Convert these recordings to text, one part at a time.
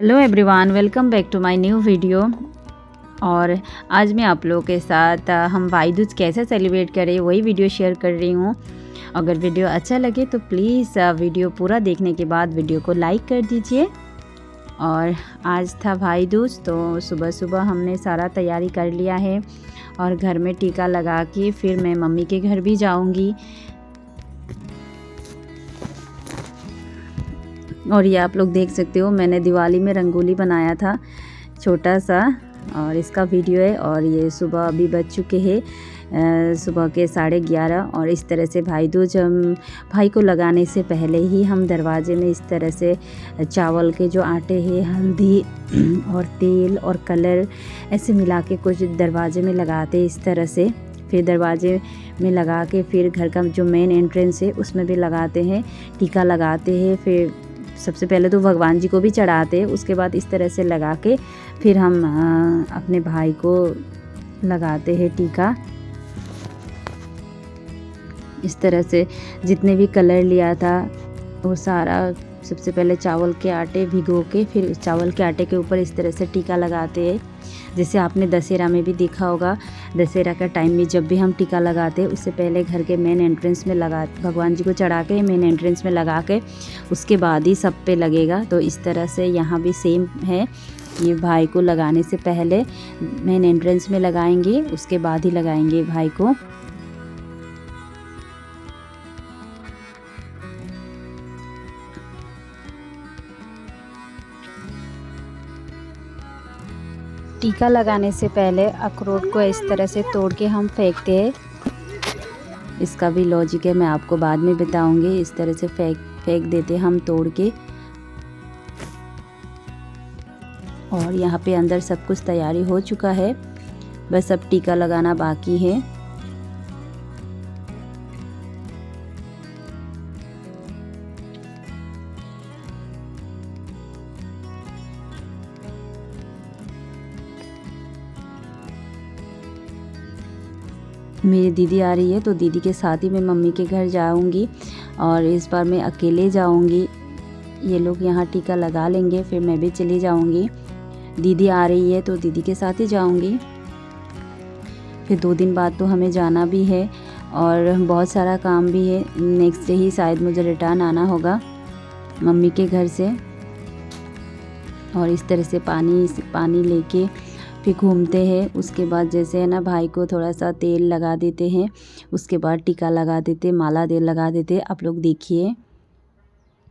Hello everyone, welcome back to my new video. और आज मैं आप लोगों के साथ हम भाई दूज कैसे सेलिब्रेट करें वही वीडियो शेयर कर रही हूँ। अगर वीडियो अच्छा लगे तो प्लीज़ वीडियो पूरा देखने के बाद वीडियो को लाइक कर दीजिए। और आज था भाई दूज, तो सुबह सुबह हमने सारा तैयारी कर लिया है और घर में टीका लगा के फिर मैं मम्मी के घर भी जाऊँगी। और ये आप लोग देख सकते हो, मैंने दिवाली में रंगोली बनाया था छोटा सा, और इसका वीडियो है। और ये सुबह अभी बज चुके हैं सुबह के 11:30। और इस तरह से भाई दूज हम भाई को लगाने से पहले ही हम दरवाजे में इस तरह से चावल के जो आटे हैं, हल्दी और तेल और कलर ऐसे मिला के कुछ दरवाजे में लगाते इस तरह से। फिर दरवाजे में लगा के फिर घर का जो मेन एंट्रेंस है उसमें भी लगाते हैं, टीका लगाते हैं। फिर सबसे पहले तो भगवान जी को भी चढ़ाते हैं, उसके बाद इस तरह से लगा के फिर हम अपने भाई को लगाते हैं टीका। इस तरह से जितने भी कलर लिया था वो सारा सबसे पहले चावल के आटे भिगो के फिर चावल के आटे के ऊपर इस तरह से टीका लगाते हैं। जैसे आपने दशहरा में भी देखा होगा, दशहरा का टाइम में जब भी हम टीका लगाते हैं उससे पहले घर के मेन एंट्रेंस में लगा, भगवान जी को चढ़ा के मेन एंट्रेंस में लगा के उसके बाद ही सब पे लगेगा। तो इस तरह से यहाँ भी सेम है, ये भाई को लगाने से पहले मेन एंट्रेंस में लगाएंगे, उसके बाद ही लगाएंगे भाई को। टीका लगाने से पहले अखरोट को इस तरह से तोड़ के हम फेंकते हैं। इसका भी लॉजिक है, मैं आपको बाद में बताऊंगी। इस तरह से फेंक देते हम तोड़ के। और यहाँ पे अंदर सब कुछ तैयारी हो चुका है, बस अब टीका लगाना बाकी है। मेरी दीदी आ रही है तो दीदी के साथ ही मैं मम्मी के घर जाऊंगी, और इस बार मैं अकेले जाऊंगी। ये लोग यहाँ टीका लगा लेंगे फिर मैं भी चली जाऊंगी। दीदी आ रही है तो दीदी के साथ ही जाऊंगी। फिर 2 दिन बाद तो हमें जाना भी है और बहुत सारा काम भी है। नेक्स्ट डे ही शायद मुझे रिटर्न आना होगा मम्मी के घर से। और इस तरह से पानी लेके फिर घूमते हैं। उसके बाद जैसे है ना, भाई को थोड़ा सा तेल लगा देते हैं, उसके बाद टीका लगा देते, माला तेल लगा देते। आप लोग देखिए,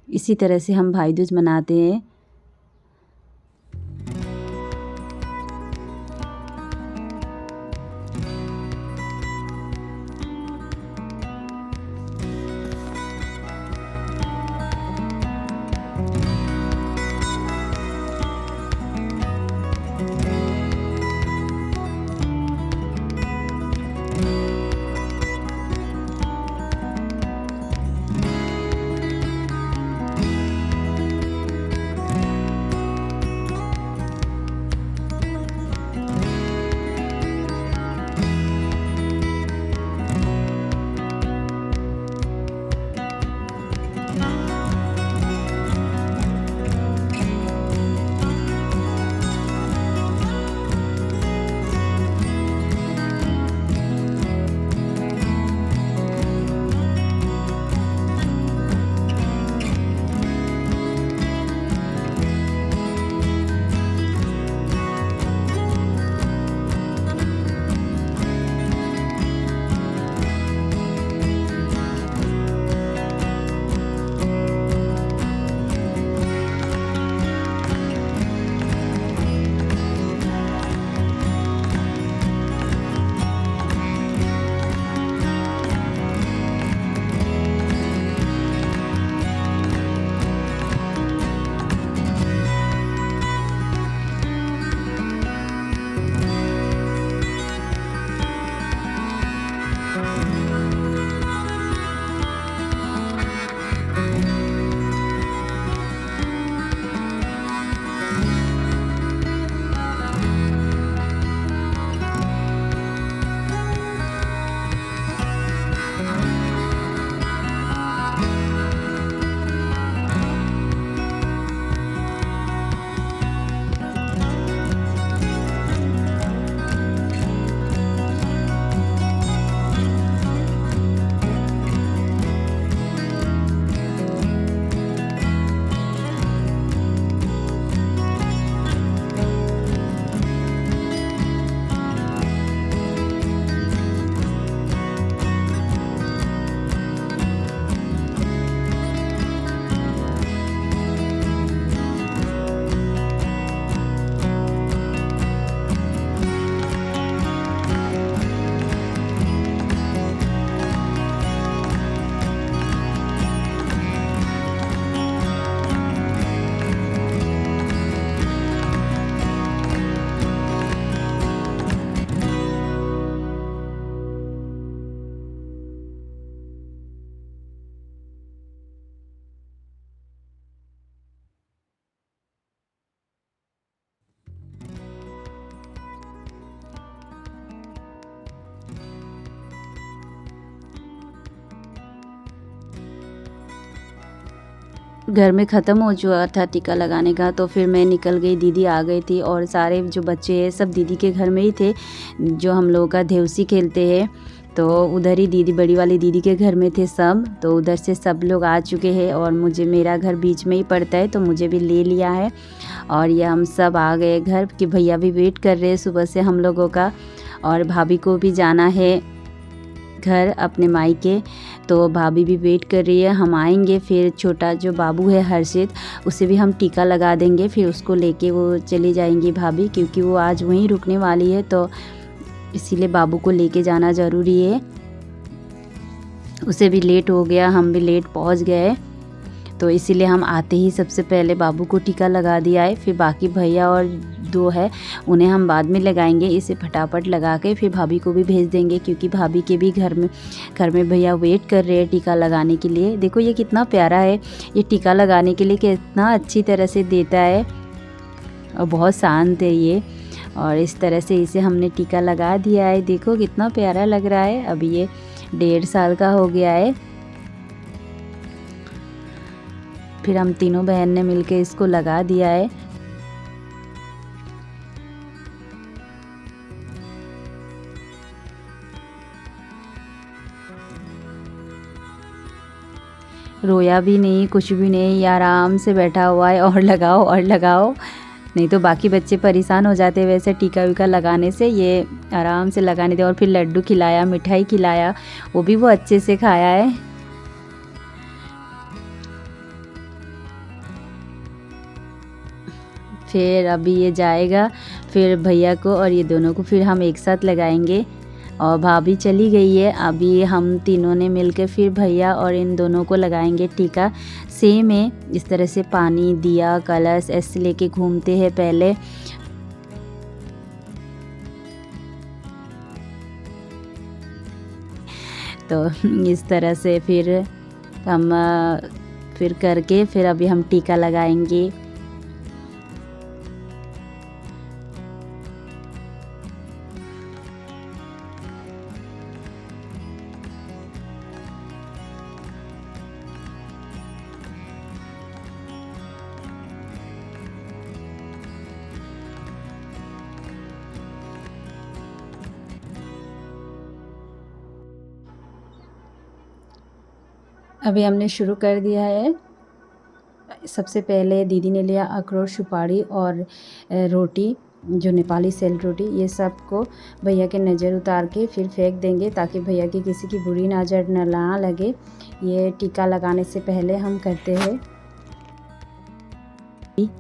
इसी तरह से हम भाई दूज मनाते हैं। घर में ख़त्म हो चुका था टीका लगाने का, तो फिर मैं निकल गई, दीदी आ गई थी और सारे जो बच्चे हैं सब दीदी के घर में ही थे, जो हम लोगों का देवसी खेलते हैं तो उधर ही दीदी, बड़ी वाली दीदी के घर में थे सब, तो उधर से सब लोग आ चुके हैं और मेरा घर बीच में ही पड़ता है तो मुझे भी ले लिया है। और ये हम सब आ गए घर कि भैया भी वेट कर रहे हैं सुबह से हम लोगों का, और भाभी को भी जाना है घर अपने मायके, तो भाभी भी वेट कर रही है, हम आएंगे। फिर छोटा जो बाबू है हर्षित, उसे भी हम टीका लगा देंगे, फिर उसको लेके वो चली जाएंगी भाभी, क्योंकि वो आज वहीं रुकने वाली है, तो इसीलिए बाबू को लेके जाना ज़रूरी है। उसे भी लेट हो गया, हम भी लेट पहुंच गए, तो इसीलिए हम आते ही सबसे पहले बाबू को टीका लगा दिया है। फिर बाकी भैया और दो है उन्हें हम बाद में लगाएंगे, इसे फटाफट लगा के फिर भाभी को भी भेज देंगे, क्योंकि भाभी के भी घर में भैया वेट कर रहे हैं टीका लगाने के लिए। देखो ये कितना प्यारा है, ये टीका लगाने के लिए कितना अच्छी तरह से देता है और बहुत शांत है ये, और इस तरह से इसे हमने टीका लगा दिया है। देखो कितना प्यारा लग रहा है। अभी ये 1.5 साल का हो गया है। फिर हम तीनों बहन ने मिलके इसको लगा दिया है। रोया भी नहीं, कुछ भी नहीं, ये आराम से बैठा हुआ है, और लगाओ और लगाओ, नहीं तो बाकी बच्चे परेशान हो जाते हैं वैसे टीका वीका लगाने से। ये आराम से लगाने दे, और फिर लड्डू खिलाया, मिठाई खिलाया, वो भी वो अच्छे से खाया है। फिर अभी ये जाएगा फिर भैया को और ये दोनों को फिर हम एक साथ लगाएंगे, और भाभी चली गई है। अभी हम तीनों ने मिलकर फिर भैया और इन दोनों को लगाएंगे टीका। सेम है, इस तरह से पानी, दिया, कलश ऐसे लेके घूमते हैं पहले। तो इस तरह से फिर हम फिर करके फिर अभी हम टीका लगाएंगे। अभी हमने शुरू कर दिया है। सबसे पहले दीदी ने लिया अखरोट, सुपारी और रोटी, जो नेपाली सेल रोटी, ये सब को भैया के नज़र उतार के फिर फेंक देंगे, ताकि भैया की किसी की बुरी नज़र ना लगे। ये टीका लगाने से पहले हम करते हैं।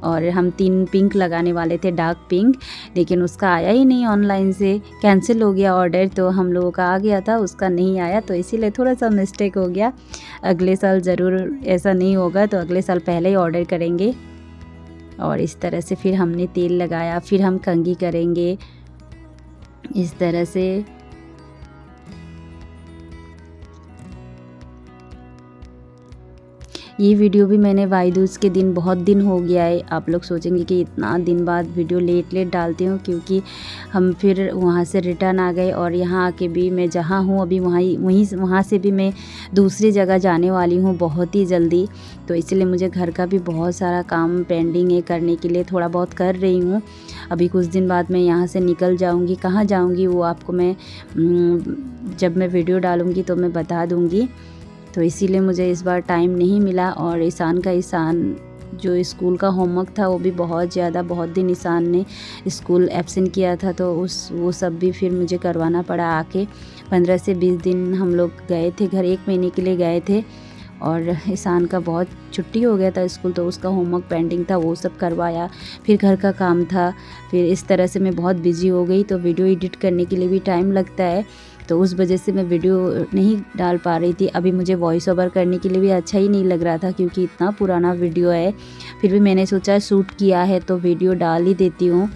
और हम 3 पिंक लगाने वाले थे, डार्क पिंक, लेकिन उसका आया ही नहीं, ऑनलाइन से कैंसिल हो गया ऑर्डर, तो हम लोगों का आ गया था, उसका नहीं आया, तो इसीलिए थोड़ा सा मिस्टेक हो गया। अगले साल ज़रूर ऐसा नहीं होगा, तो अगले साल पहले ही ऑर्डर करेंगे। और इस तरह से फिर हमने तेल लगाया, फिर हम कंघी करेंगे इस तरह से। ये वीडियो भी मैंने भाई दूज के दिन, बहुत दिन हो गया है। आप लोग सोचेंगे कि इतना दिन बाद वीडियो लेट डालती हूँ, क्योंकि हम फिर वहाँ से रिटर्न आ गए, और यहाँ आके भी मैं जहाँ हूँ अभी वहाँ से भी मैं दूसरी जगह जाने वाली हूँ बहुत ही जल्दी, तो इसलिए मुझे घर का भी बहुत सारा काम पेंडिंग है करने के लिए, थोड़ा बहुत कर रही हूँ। अभी कुछ दिन बाद मैं यहाँ से निकल जाऊँगी, कहाँ जाऊँगी वो आपको मैं जब मैं वीडियो डालूँगी तो मैं बता दूँगी। तो इसीलिए मुझे इस बार टाइम नहीं मिला, और ईशान जो स्कूल का होमवर्क था वो भी बहुत दिन ईशान ने स्कूल एब्सेंट किया था, तो वो सब भी फिर मुझे करवाना पड़ा आके। 15 से 20 दिन हम लोग गए थे घर, 1 महीने के लिए गए थे, और ईशान का बहुत छुट्टी हो गया था स्कूल, तो उसका होमवर्क पेंडिंग था, वो सब करवाया, फिर घर का काम था, फिर इस तरह से मैं बहुत बिजी हो गई। तो वीडियो एडिट करने के लिए भी टाइम लगता है, तो उस वजह से मैं वीडियो नहीं डाल पा रही थी। अभी मुझे वॉइस ओवर करने के लिए भी अच्छा ही नहीं लग रहा था, क्योंकि इतना पुराना वीडियो है। फिर भी मैंने सोचा शूट किया है तो वीडियो डाल ही देती हूँ।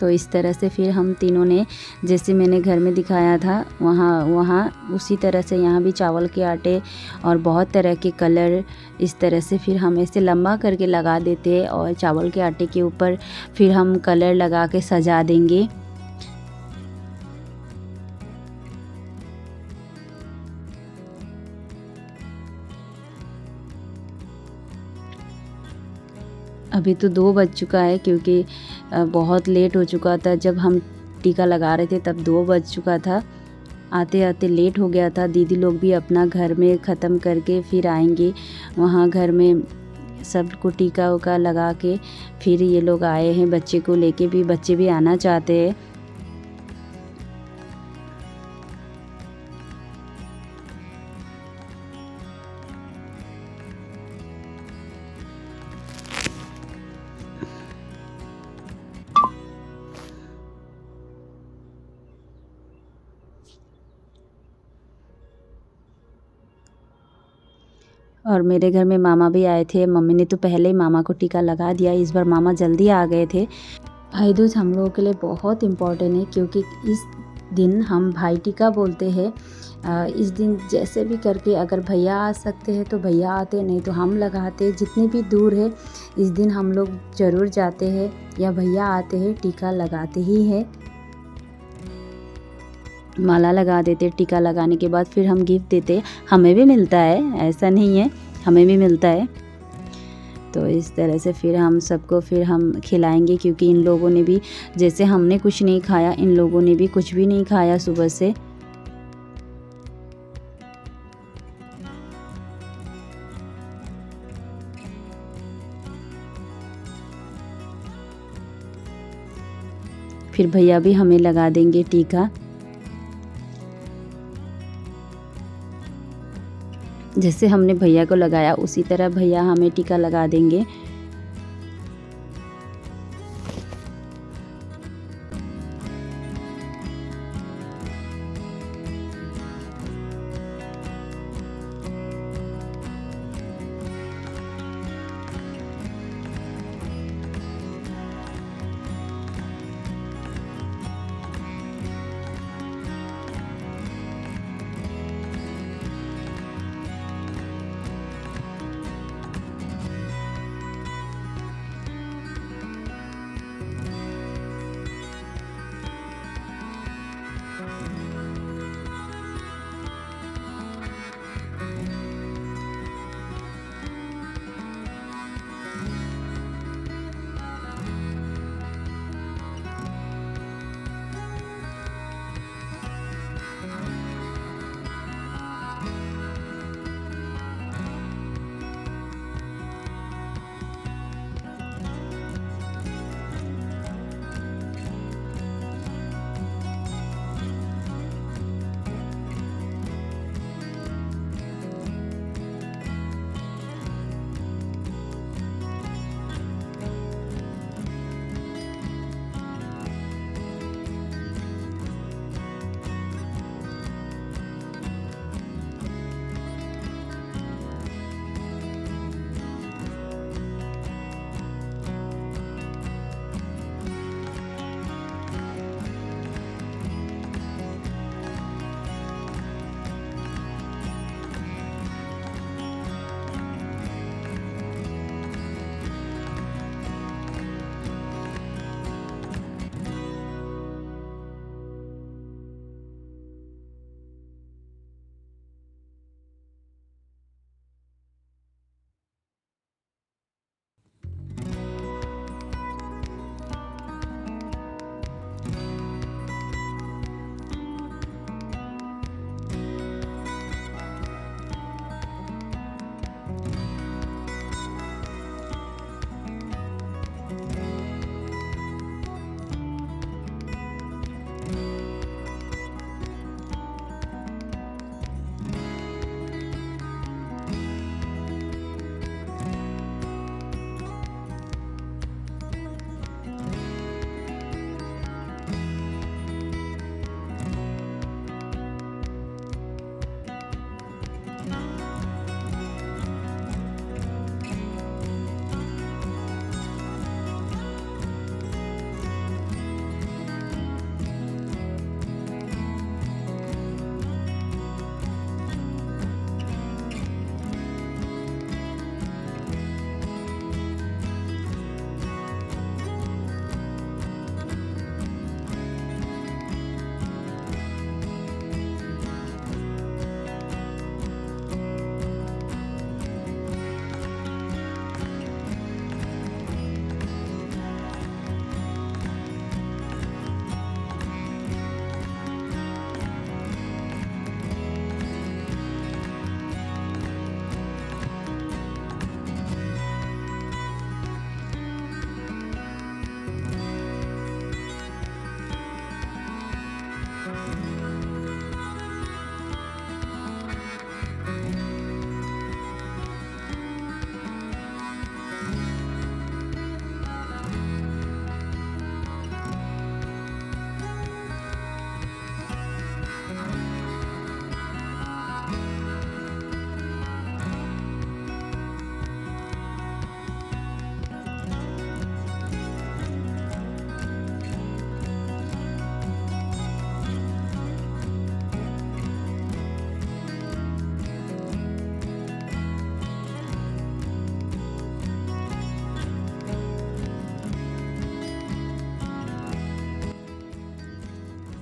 तो इस तरह से फिर हम तीनों ने, जैसे मैंने घर में दिखाया था वहाँ उसी तरह से यहाँ भी चावल के आटे और बहुत तरह के कलर, इस तरह से फिर हम ऐसे लंबा करके लगा देते हैं, और चावल के आटे के ऊपर फिर हम कलर लगा के सजा देंगे। अभी तो 2 बज चुका है क्योंकि बहुत लेट हो चुका था। जब हम टीका लगा रहे थे तब 2 बज चुका था। आते आते लेट हो गया था। दीदी लोग भी अपना घर में ख़त्म करके फिर आएंगे। वहाँ घर में सबको टीका उका लगा के फिर ये लोग आए हैं बच्चे को लेके भी। बच्चे भी आना चाहते हैं। और मेरे घर में मामा भी आए थे। मम्मी ने तो पहले ही मामा को टीका लगा दिया। इस बार मामा जल्दी आ गए थे। भाई दूज हम लोगों के लिए बहुत इम्पॉर्टेंट है क्योंकि इस दिन हम भाई टीका बोलते हैं। इस दिन जैसे भी करके अगर भैया आ सकते हैं तो भैया आते, नहीं तो हम लगाते। जितने भी दूर है इस दिन हम लोग ज़रूर जाते हैं या भैया आते हैं टीका लगाते ही है। माला लगा देते। टीका लगाने के बाद फिर हम गिफ्ट देते। हमें भी मिलता है, ऐसा नहीं है, हमें भी मिलता है। तो इस तरह से फिर हम सबको फिर हम खिलाएंगे क्योंकि इन लोगों ने भी, जैसे हमने कुछ नहीं खाया, इन लोगों ने भी कुछ भी नहीं खाया सुबह से। फिर भैया भी हमें लगा देंगे टीका। जैसे हमने भैया को लगाया उसी तरह भैया हमें टीका लगा देंगे।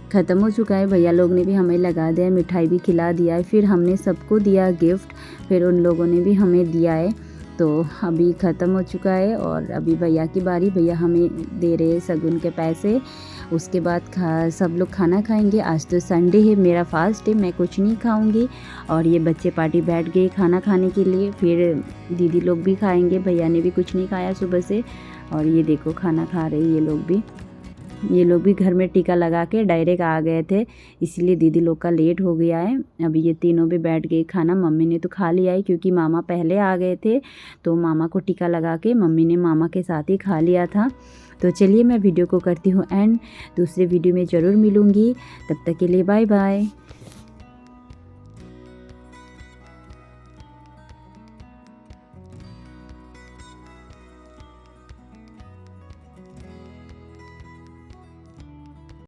ख़त्म हो चुका है। भैया लोग ने भी हमें लगा दिया, मिठाई भी खिला दिया है। फिर हमने सबको दिया गिफ्ट, फिर उन लोगों ने भी हमें दिया है। तो अभी ख़त्म हो चुका है और अभी भैया की बारी। भैया हमें दे रहे हैं शगुन के पैसे। उसके बाद सब लोग खाना खाएंगे। आज तो संडे है, मेरा फास्ट है, मैं कुछ नहीं खाऊंगी। और ये बच्चे पार्टी बैठ गए खाना खाने के लिए। फिर दीदी लोग भी खाएंगे, भैया ने भी कुछ नहीं खाया सुबह से। और ये देखो खाना खा रहे ये लोग भी घर में टीका लगा के डायरेक्ट आ गए थे, इसलिए दीदी लोग का लेट हो गया है। अभी ये तीनों भी बैठ गए खाना। मम्मी ने तो खा लिया है क्योंकि मामा पहले आ गए थे, तो मामा को टीका लगा के मम्मी ने मामा के साथ ही खा लिया था। तो चलिए मैं वीडियो को करती हूँ एंड, दूसरे वीडियो में ज़रूर मिलूँगी। तब तक के लिए बाय बाय।